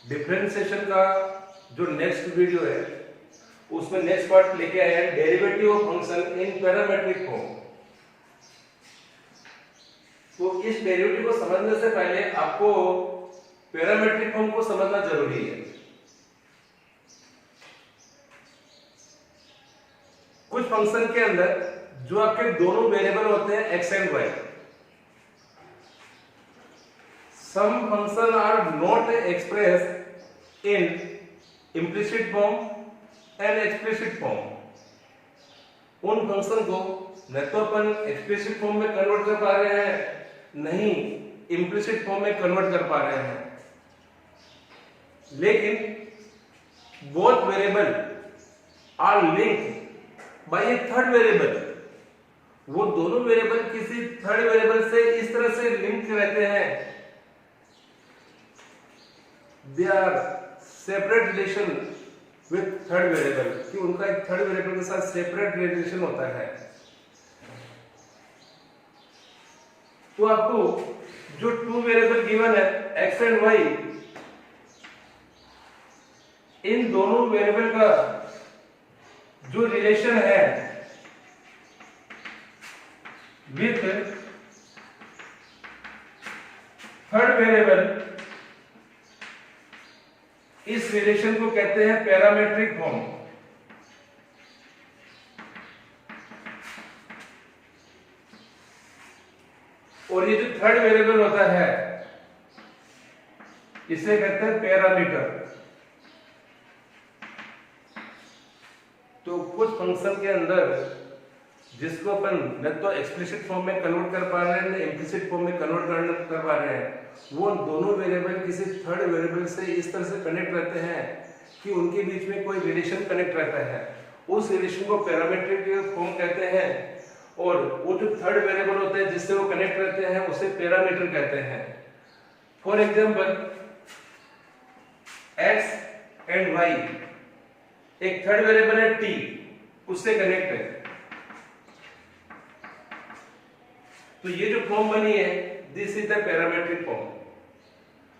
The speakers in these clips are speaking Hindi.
डिफरेंशिएशन का जो नेक्स्ट वीडियो है उसमें नेक्स्ट पार्ट लेके आए हैं derivative of function in parametric form. तो इस डेरिवेटिव को समझने से पहले आपको पैरामेट्रिक फॉर्म को समझना जरूरी है। कुछ फंक्शन के अंदर जो आपके दोनों वेरिएबल होते हैं x and y, some function are not expressed in implicit form and explicit form। उन फंक्शन को न तो अपन एक्सप्लिसिट फॉर्म में कन्वर्ट कर पा रहे हैं, नहीं इम्प्लिसिट फॉर्म में कन्वर्ट कर पा रहे हैं, लेकिन both variable are linked by a third variable. वो दोनों वेरिएबल किसी थर्ड वेरिएबल से इस तरह से लिंक रहते हैं, they are separate relation with third variable, कि उनका एक थर्ड वेरिएबल के साथ सेपरेट रिलेशन होता है। तो आपको जो टू वेरिएबल गिवन है x एंड y, इन दोनों वेरिएबल का जो रिलेशन है विथ थर्ड वेरिएबल, इस रिलेशन को कहते हैं पैरामेट्रिक फॉर्म। और ये जो थर्ड वेरिएबल होता है इसे कहते हैं पैरामीटर। तो कुछ फंक्शन के अंदर जिसको अपन न तो एक्सप्लिसिट फॉर्म में कन्वर्ट कर पा रहे हैं न इम्प्लिसिट फॉर्म में कन्वर्ट कर पा रहे हैं, वो दोनों वेरिएबल किसी थर्ड वेरिएबल से इस तरह से कनेक्ट रहते हैं कि उनके बीच में कोई रिलेशन कनेक्ट रहता है। उस रिलेशन को पैरामीट्रिक फॉर्म कहते हैं। और वो जो थर्ड वेरिएबल होते हैं जिससे वो कनेक्ट रहते हैं उसे पैरामीटर कहते हैं। For example x and y, एक थर्ड वेरिएबल है t, उससे कनेक्ट है। तो ये जो फॉर्म बनी है this is the parametric form,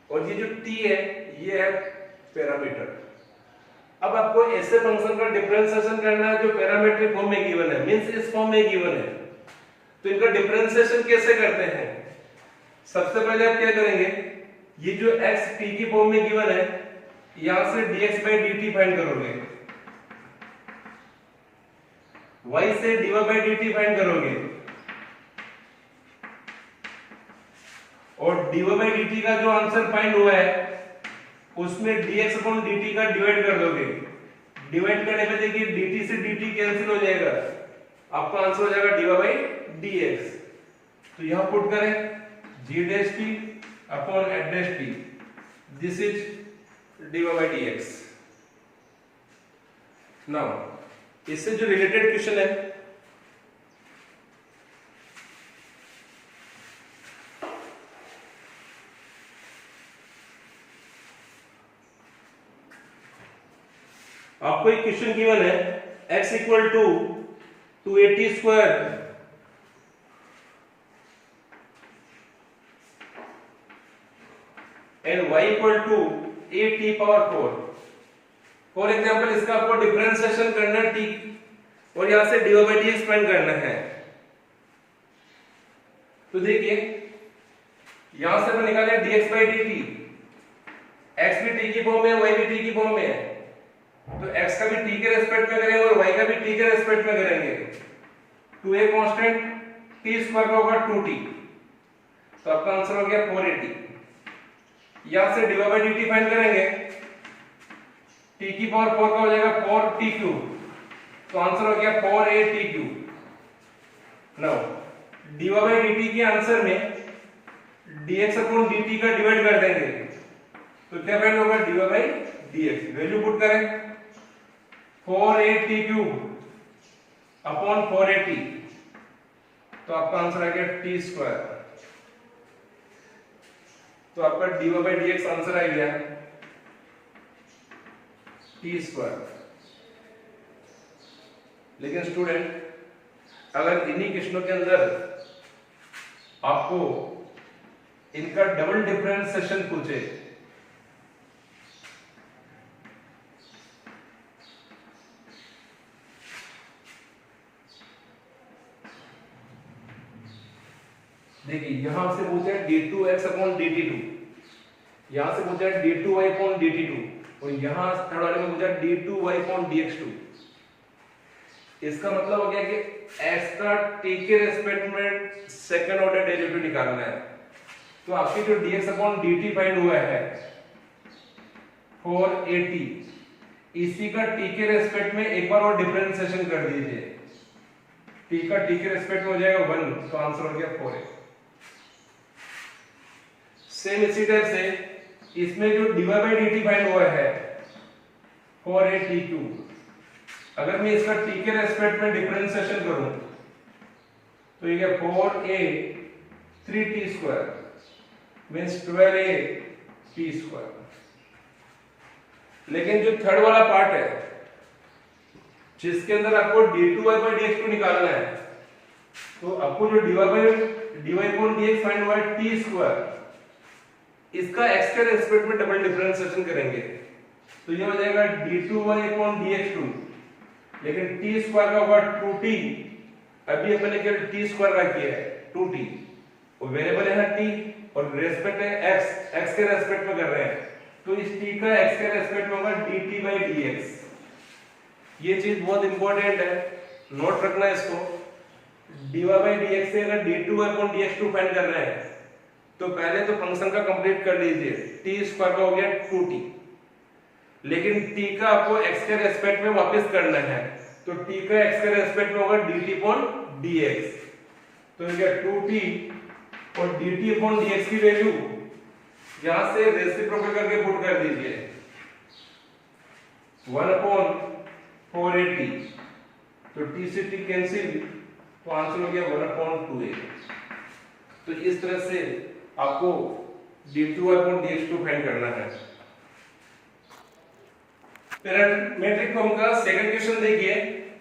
और ये जो t है ये है पैरामीटर। अब आपको ऐसे फंक्शन का डिफरेंशिएशन करना है जो पैरामीट्रिक फॉर्म में गिवन है, मींस इस फॉर्म में गिवन है। तो इनका डिफरेंशिएशन कैसे करते हैं? सबसे पहले आप क्या करेंगे, ये जो x t की फॉर्म में गिवन है यहां से dx/dt फाइंड करोगे, y से dy/dt फाइंड करोगे, और dy/dt का जो आंसर फाइंड हुआ है उसमें dx/dt का डिवाइड कर दोगे। डिवाइड करने पे देखिए dt से dt कैंसिल हो जाएगा, आपका आंसर हो जाएगा dy/dx। तो यहां पुट करें g'(t) upon f'(t), this is dy/dx। Now इससे जो रिलेटेड क्वेश्चन है, आपको एक क्वेश्चन गिवन है x equal to 280 square and y equal to 8t⁴। For example इसका आपको डिफरेंशिएशन करना है t, और यहां से dy/dx फाइंड करना है। तो देखिए यहां से हम निकाले dx/dt, x भी t की फॉर्म में है, y भी t की फॉर्म में है, तो x का भी t के रेस्पेक्ट में करेंगे और y का भी t के रेस्पेक्ट में करेंगे। 2a कांस्टेंट, t स्क्वायर का होगा 2t, तो आपका आंसर हो गया 480। यहां से dy/dt फाइंड करेंगे, t की पावर 4 का हो जाएगा 4t³, तो आंसर हो गया 4a(t³। नाउ dy/dt के आंसर में dx/dt का डिवाइड कर देंगे, तो क्या फाइंड होगा dy/dx। वैल्यू पुट करें 4a(t³) अपॉन 480, तो आपका आंसर आ गया t²। तो आपका dy/dx आंसर आ गया t²। लेकिन स्टूडेंट अगर इन्हीं क्वेश्चनों के अंदर आपको इनका डबल डिफरेंशिएशन पूछे देखिए यहां से पूछा है d2x अपॉन dt2, यहां से पूछा है d2y अपॉन dt2, और यहां थर्ड वाले में पूछा है d2y अपॉन dx2। इसका मतलब हो गया कि x का t के रेस्पेक्ट में सेकंड ऑर्डर डेरिवेटिव निकालना है। तो आपकी जो dx अपॉन dt फाइंड हुआ है फॉर at, इसी का t के रेस्पेक्ट में एक बार और डिफरेंशिएशन कर दीजिए, t का t के रेस्पेक्ट में हो जाएगा 1, तो आंसर हो गया 4a। सेम इसी टाइप से इसमें जो dy बाई dt फाइंड हुआ है फॉर a t क्यूब, अगर मैं इसका t के रेस्पेक्ट में डिफरेंशिएशन करूं तो ये 4a 3t square means 12a t square. लेकिन जो थर्ड वाला पार्ट है जिसके अंदर आपको d2y by dx2 निकालना है, तो आपको जो dy upon dx फाइंड हुआ है t स्क्वायर, इसका x के रेस्पेक्ट में डबल डिफरेंशिएशन करेंगे तो ये हो जाएगा d2y upon dx2, लेकिन t स्क्वायर का होगा 2t, अभी अपन ने केवल t स्क्वायर का किया है 2t, और वेरिएबल है t और रेस्पेक्ट है x के रेस्पेक्ट में कर रहे हैं, तो इस t का x के रेस्पेक्ट में होगा dt by dx। ये चीज बहुत इंपॉर्टेंट है, नोट रखना इसको। dy by dx से अगर d2 upon dx2 फाइंड कर रहे हैं तो पहले तो फंक्शन का कंप्लीट कर लीजिए, t स्क्वायर का हो गया 2t, लेकिन t का आपको x के रेस्पेक्ट में वापस करना है, तो t का x के रेस्पेक्ट में होगा dt upon dx, तो ये 2t और dt upon dx की वैल्यू यहां से रेसिप्रोकल करके पुट कर दीजिए 1 upon 4a, तो t से t कैंसिल, तो आंसर हो गया 1 upon 2a। तो इस तरह से आपको d2 upon dx2 फाइंड करना है। पैरामीट्रिक फॉर्म का सेकंड क्वेश्चन देखिए,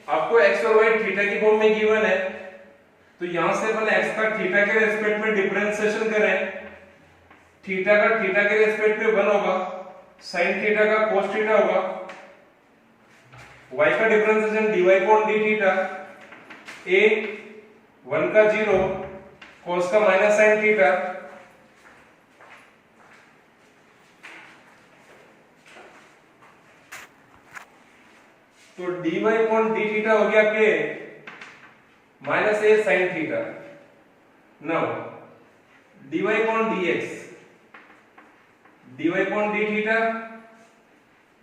आपको x और y थीटा की फॉर्म में गिवन है, तो यहां से अपन x का थीटा के रेस्पेक्ट में डिफरेंशिएशन करें, थीटा का थीटा के रेस्पेक्ट में 1 होगा, sin थीटा का cos थीटा होगा, y का डिफरेंशिएशन dy upon d थीटा, a 1 का 0, cos का माइनस sin थीटा, तो dy upon d थीटा हो गया आपके minus a sin theta. Now dy upon dx, dy upon d theta,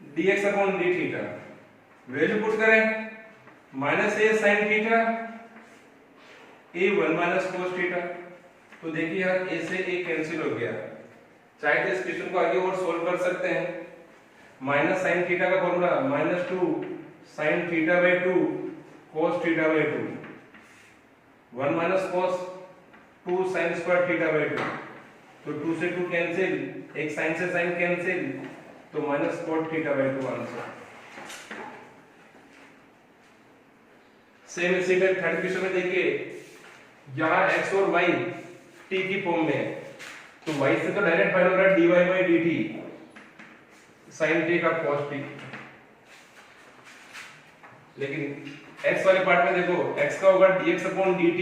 dx upon d theta, value put करें, minus a sin theta, a 1 minus cos theta, तो देखिए यार a से a कैंसिल हो गया, चाहे तो इस क्वेश्चन को आगे और सोल्व कर सकते हैं। माइनस sin थीटा का formula minus 2 sin theta by 2 cos theta by 2, 1 minus cos 2 sin square theta by 2, तो 2 से 2 कैंसिल, एक sin से sin कैंसिल, तो minus cot theta by 2 answer. Same इसी का थर्ड क्वेश्चन में देखिए, यहाँ x और y t की फॉर्म में है, तो y से तो डायरेक्ट फाइंड हो रहा है dy by dt sin t का cos t, लेकिन x वाले पार्ट में देखो x का होगा dx upon dt,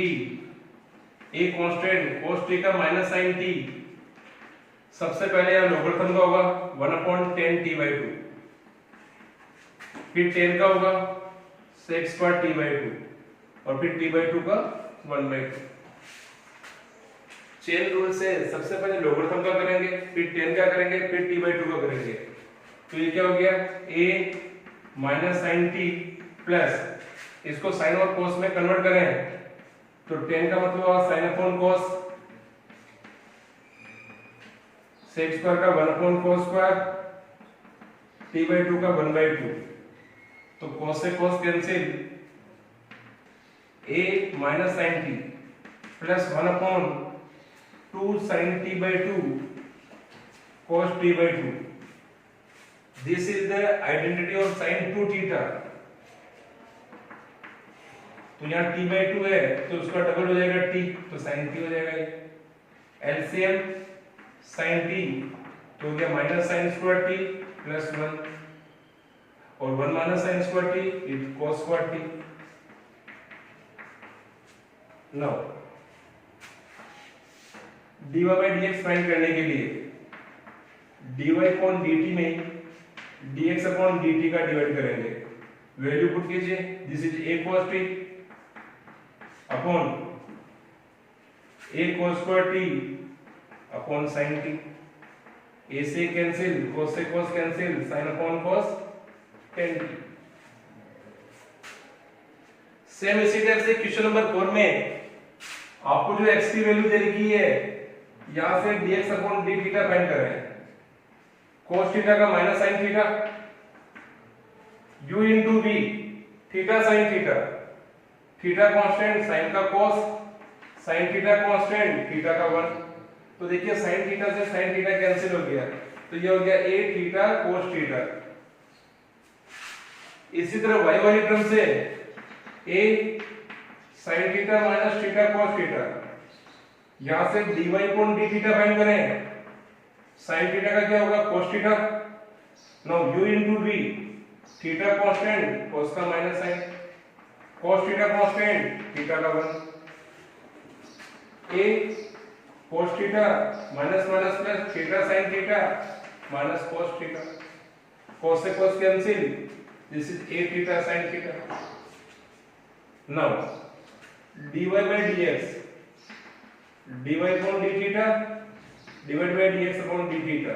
a constant cos t का माइनस sin t, सबसे पहले यहां लोगरिथम का होगा 1 upon 10 t by 2, फिर 10 का होगा sec स्क्वायर t by 2, और फिर t by 2 का 1 by 2। चेन रूल से सबसे पहले लोगरिथम का करेंगे, फिर 10 का करेंगे, फिर t by 2 का करेंगे, तो ये क्या हो गया a minus sin t plus इसको sin और cos में कन्वर्ट करें तो 10 का मतलब होगा sin upon cos, sec square का 1 upon cos square, t by 2 का 1 by 2, तो cos से cos cancel, a minus sin t plus 1 upon 2 sin t by 2 cos t by 2, this is the identity of sin 2 theta। तो यहाँ t by 2 है तो उसका डबल हो जाएगा t, तो sin t हो जाएगा, एलसीएम sin t तो हो गया minus sin square t plus 1, और 1 minus sin square t is cos square t। Now dy by dx find करने के लिए dy अपॉन dt में dx अपॉन dt का डिवाइड करेंगे, वैल्यू पुट कीजिए, this is a cos t upon a cos square t upon sin t, a से कैंसिल, cos से cos cancel, sin upon cos tan t। Same इसी टाइप से क्वेश्चन नंबर 4 में आपको जो x की वैल्यू दे रखी है, यहां से dx upon d theta find कर रहे हैं, cos थीटा का minus sin theta, u into v, theta sin theta, theta constant, sin का cos, sin theta constant, theta का 1। तो देखिए sin थीटा से sin थीटा कैंसिल हो गया, तो ये हो गया a थीटा cos थीटा। इसी तरह y वाली टर्म से a sin theta minus theta cos theta, यहां से dy upon d theta find करें, sin थीटा का क्या होगा cos theta, now u into v, theta constant, cos का minus sin, cos theta constant, theta का 1, a cos theta minus minus plus, theta sin theta minus cos theta, cos से cos cancel, this is a थीटा sin theta. Now dy by dx, dy upon d theta divide by dx upon d थीटा,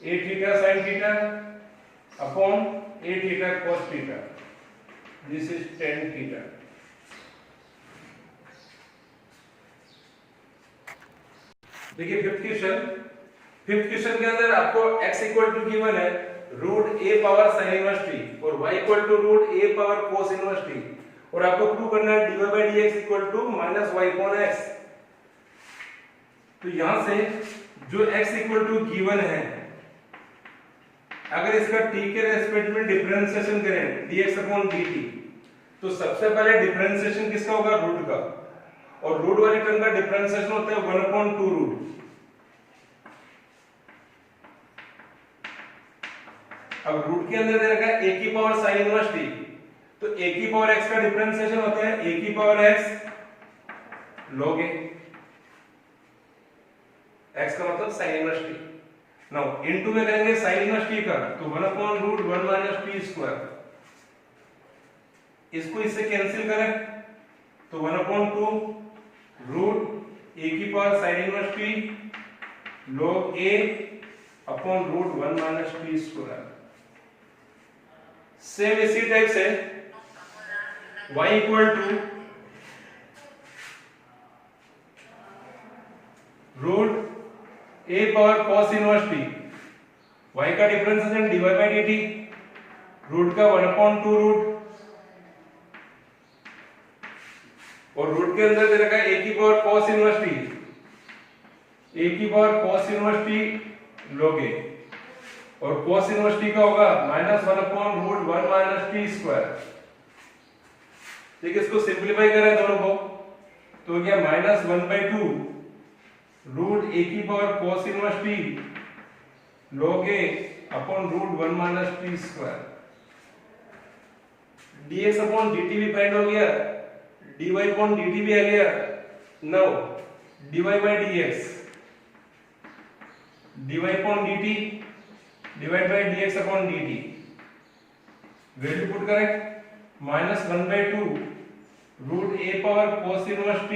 a थीटा sin थीटा अपॉन a थीटा cos थीटा, दिस इज tan थीटा। देखिए फिफ्थ क्वेश्चन के अंदर आपको x इक्वल टू गिवन है root a power sin inverse t और y equal to root a power cos inverse t, और आपको प्रूव करना है dy by dx equal to minus y upon x। तो यहां से जो x इक्वल टू गिवन है, अगर इसका t के रेस्पेक्ट में डिफरेंशिएशन करें dx अपॉन dt, तो सबसे पहले डिफरेंशिएशन किसका होगा, रूट का, और रूट वाली टर्म का डिफरेंशिएशन होता है 1 अपॉन 2 रूट। अब रूट के अंदर दे रखा है a की पावर sin इनवर्स t, तो a की पावर x का डिफरेंशिएशन होता है a की power x log a, x का मतलब sin inverse t। Now into में करेंगे sin इनवर्स t का, तो 1 upon root 1 minus t square, इसको इससे कैंसिल करें तो 1 अपॉन 2 रूट a की power sin inverse t log a upon root 1 minus t square. Same इसी टाइप से y equal to root a power cos inverse t, y का differentiation dy by dt, root का 1 अपॉन 2 रूट, और रूट के अंदर दे रखा है a की power cos inverse t, a की power cos inverse t log a, और cos इनवर्स t का होगा minus 1 upon root 1 minus t square. देखिए इसको सिंपलीफाई करें दोनों को, तो हो गया माइनस 1 बाई 2 रूट a की power cos inverse t log a upon root 1 minus t square. dx upon dt भी फाइंड हो गया, dy अपॉन dt भी आ गया। Now dy by dx, dy upon dt divide by dx upon dt, value put करें, minus 1 by 2 root a power cos inverse t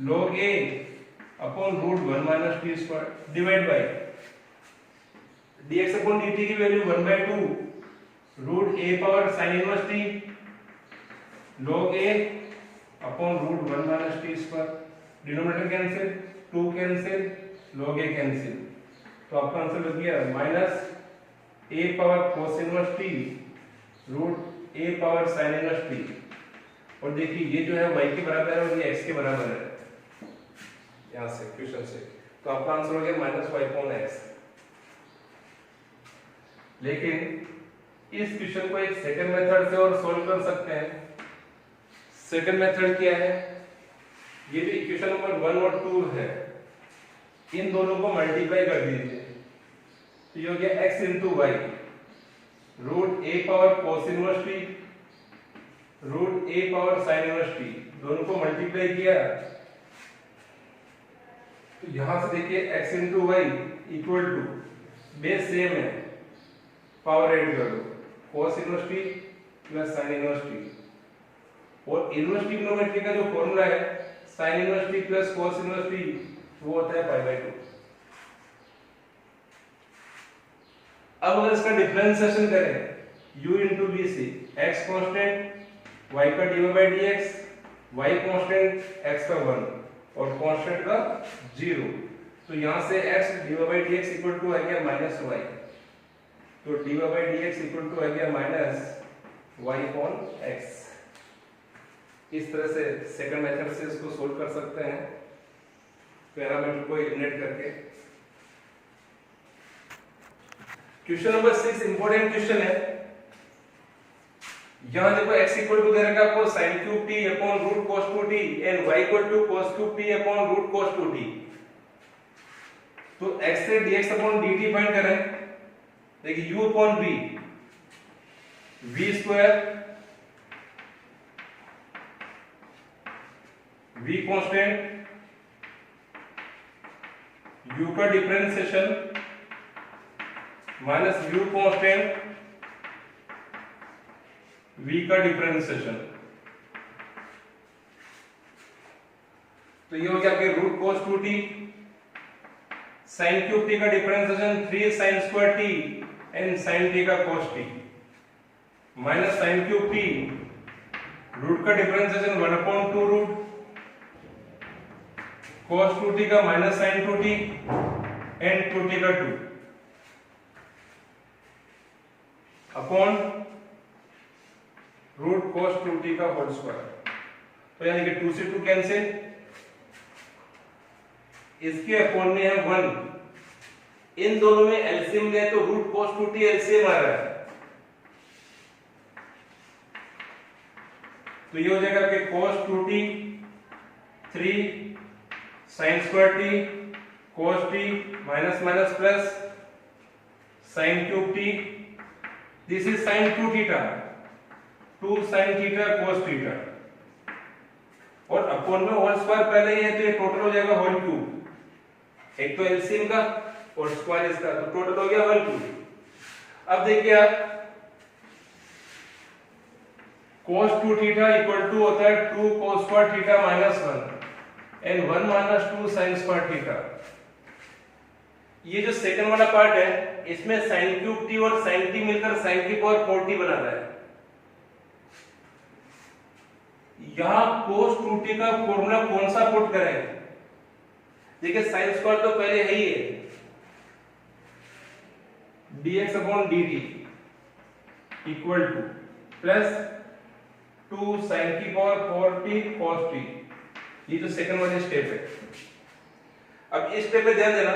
log a upon root 1 minus t square, divide by dx upon dt की value 1 by 2 root a power sin inverse t log a upon root 1 minus t square, denominator cancel, 2 cancel, log a cancel, तो आपका आंसर बन गया minus a power cos inverse t root a power sin inverse t, और देखिए ये जो है y के बराबर है और ये x के बराबर है यहां से क्वेश्चन से, तो आपका आंसर हो गया माइनस y अपॉन x। लेकिन इस क्वेश्चन को एक सेकंड मेथड से और सॉल्व कर सकते हैं। सेकंड मेथड क्या है, ये जो इक्वेशन नंबर 1 और 2 है, इन दोनों को मल्टीप्लाई कर दीजिए, तो ये हो गया x into y root a power cos inverse t root a power sin inverse t, दोनों को मल्टीप्लाई किया तो यहां से देखिए x into y equal to base same है, पावर ऐड कर दो, cos inverse t plus sin inverse t, और इनवर्स ट्रिग्नोमेट्री का जो फॉर्मूला है sin inverse t plus cos inverse t वो होता है पाई बाय 2। अब अगर इसका डिफरेंशिएशन करें u इंटू बी से, x कांस्टेंट, y का dy by dx, y constant, x का 1 और कांस्टेंट का 0, तो यहां से x dy by dx equal to आ गया माइनस y, तो dy by dx equal to आ गया माइनस y अपॉन x। इस तरह से सेकंड मेथड से इसको सोल्व कर सकते हैं पैरामीटर को एलिमिनेट करके। क्वेश्चन नंबर 6 इंपॉर्टेंट क्वेश्चन है। यहां देखो x इक्वल टू दे रखा आपको sin cube t upon root cos 2t and y equal to cos cube t upon root cos 2t। तो x से dx अपॉन dt फाइंड करें। देखिए u upon v, v square, v constant, u का differentiation minus u constant, v का डिफरेंशिएशन, तो ये हो गया आपके root cos 2t, sin cube t का differentiation 3 sin square t and sin t का cos t, minus sin cube t, root का differentiation 1 upon 2 root cos 2t का minus sin 2t and 2t का 2 अपॉन रूट cos 2t का होल स्क्वायर। तो यानी कि 2 से 2 कैंसिल, इसके अपॉन में है 1, इन दोनों में एलसीएम ले तो रूट cos 2t एलसीएम आ रहा है, तो ये हो जाएगा आपके cos 2t 3 sin square t cos t minus minus plus sin cube t, this is sin 2 theta, 2 sin theta cos theta, और अपॉन में होल स्क्वायर पहले ही है तो ये टोटल हो जाएगा होल क्यूब, एक तो एलसीएम का और स्क्वायर इसका, तो टोटल हो गया होल क्यूब। अब देखिए आप cos 2 थीटा इक्वल टू होता है 2 cos square theta minus 1 and 1 माइनस 2 sin स्क्वायर थीटा। ये जो सेकंड वाला पार्ट है इसमें sin क्यूब t और sin t मिलकर sin की पावर 4t बना रहा है। यहां cos 2t का फॉर्मूला कौन सा पुट करें? देखिए sin स्क्वायर तो पहले है ही है, dx upon dt equal two plus 2 sin की पावर 4t cos t, ये जो सेकंड वाली स्टेप है। अब इस स्टेप पे ध्यान देना,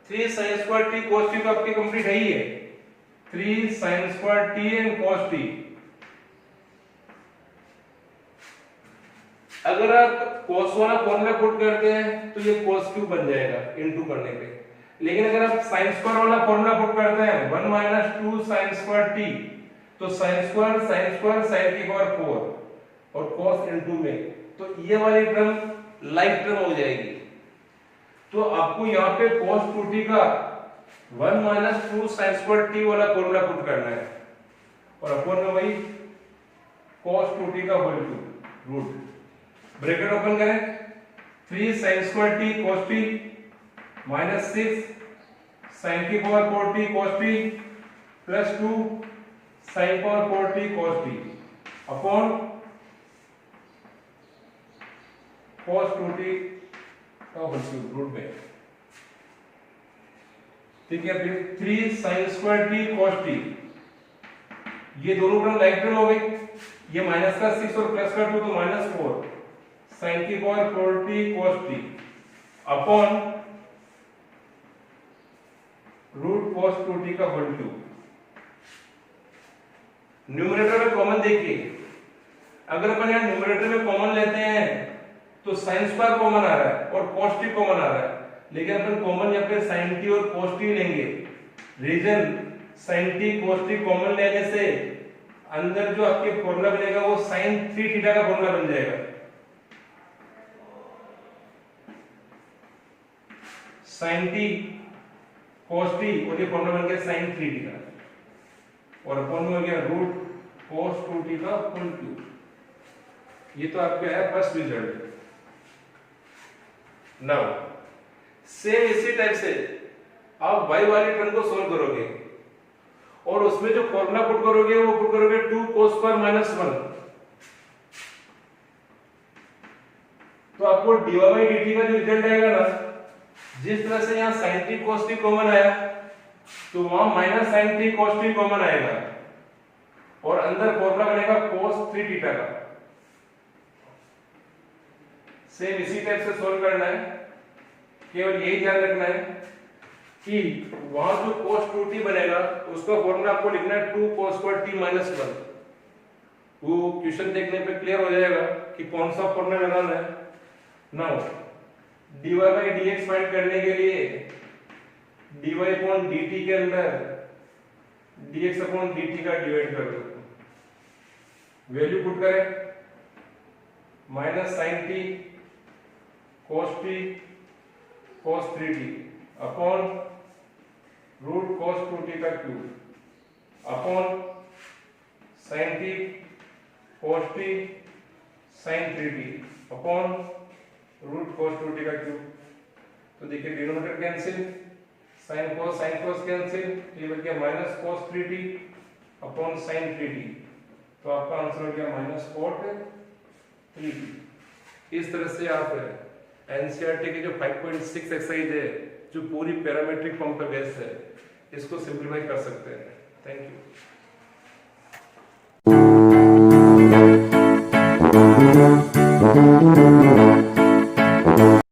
3 sin square t cos t तो आपकी कंप्लीट है ही है, 3 sin square t and cos t। अगर आप cos वाला फॉर्मूला पुट करते हैं तो ये cos क्यूब बन जाएगा इनटू करने पे, लेकिन अगर आप sin स्क्वायर वाला फॉर्मूला पुट करते हैं 1 माइनस 2 sin स्क्वायर t, तो sin स्क्वायर sin की पावर 4 और cos इनटू में, तो ये वाली टर्म लाइक टर्म हो जाएगी। तो आपको यहाँ पे cos 2t का 1 माइनस 2 sin स्क्वायर t वाला फॉर्मूला पुट करना है, और अपॉन में वही cos 2t का whole cube root, bracket open करें, 3 sin square t cos t minus 6 sin की power 4t cos t plus 2 sin power 4t cos t upon cos 2t का होल क्यूब रूट में। ठीक है, फिर 3 sin square t cos t, ये दोनों टर्म लाइक टर्म हो गई, ये माइनस का 6 और प्लस का 2 तो माइनस 4 sin की power 4t cos t upon root cos 2t का होल क्यूब। न्यूमरेटर में कॉमन देखिए, अगर अपन यहां न्यूमरेटर में कॉमन लेते हैं तो sin स्क्वायर कॉमन आ रहा है और cos t कॉमन आ रहा है, लेकिन अपन कॉमन यहाँ पे sin t और cos t लेंगे, reason sin t cos t common लेने से अंदर जो आपके फॉर्मूला बनेगा वो sin 3 थीटा का फॉर्मूला बन जाएगा। sin t cos t और ये फॉर्मूला बन गया sin 3t का और अपॉन में हो गया रूट cos 2t का फुल क्यूब। ये तो आपका है फर्स्ट रिजल्ट। नाउ सेम इसी टाइप से आप y वाली टर्म को सॉल्व करोगे और उसमें जो फॉर्मूला पुट करोगे वो पुट करोगे 2 cos स्क्वायर माइनस 1, तो आपको dy बाई dt का जो रिजल्ट आएगा ना, जिस तरह से यहाँ sin t cos t common आया तो वहां minus sin t cos t common आएगा और अंदर फॉर्मूला बनेगा cos 3 थीटा का। सेम इसी टाइप से सॉल्व करना है, केवल यही ध्यान रखना है कि वहां जो cos 2t बनेगा उसका फॉर्मूला आपको लिखना है 2 cos स्क्वायर t माइनस 1। वो क्वेश्चन देखने पे क्लियर हो जाएगा कि कौन सा फॉर्मूला लगाना है। Now dy by dx find करने के लिए dy अपॉन dt के अंदर dx अपॉन dt का डिवाइड कर दो, वैल्यू पुट करें minus sin t cos t cos 3t upon root cos 2t का cube upon sin t cos t sin 3t upon root cos 2t का क्यूब। तो देखिए denominator cancel, sin cos cancel, ये बन गया minus cos 3t upon sin 3t, तो आपका आंसर हो गया माइनस cot 3t। इस तरह से आप एनसीईआरटी की जो 5.6 एक्सरसाइज है जो पूरी पैरामीट्रिक फॉर्म पर बेस्ड है इसको सिंप्लीफाई कर सकते हैं। Thank you.